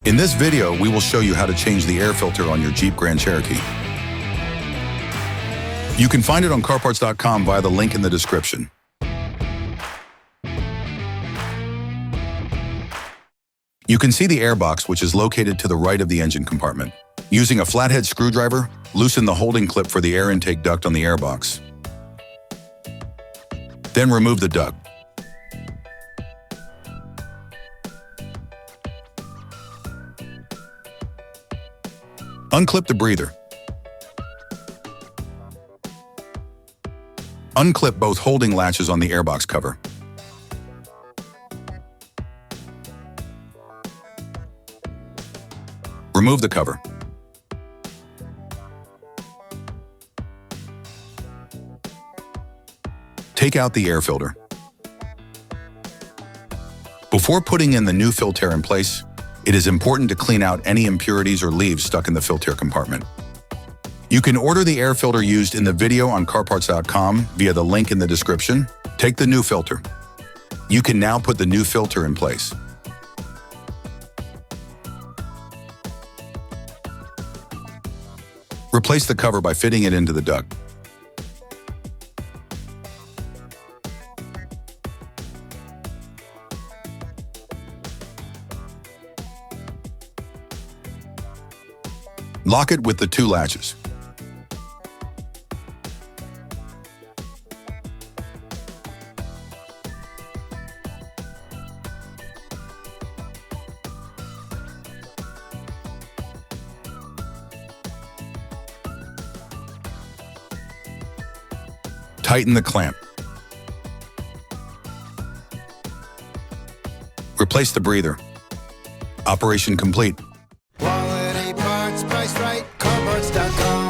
In this video, we will show you how to change the air filter on your Jeep Grand Cherokee. You can find it on CarParts.com via the link in the description. You can see the air box, which is located to the right of the engine compartment. Using a flathead screwdriver, loosen the holding clip for the air intake duct on the air box. Then remove the duct. Unclip the breather. Unclip both holding latches on the airbox cover. Remove the cover. Take out the air filter. Before putting in the new filter in place, it is important to clean out any impurities or leaves stuck in the filter compartment. You can order the air filter used in the video on CarParts.com via the link in the description. Take the new filter. You can now put the new filter in place. Replace the cover by fitting it into the duct. Lock it with the two latches. Tighten the clamp. Replace the breather. Operation complete. Quality parts, priced right, CarParts.com.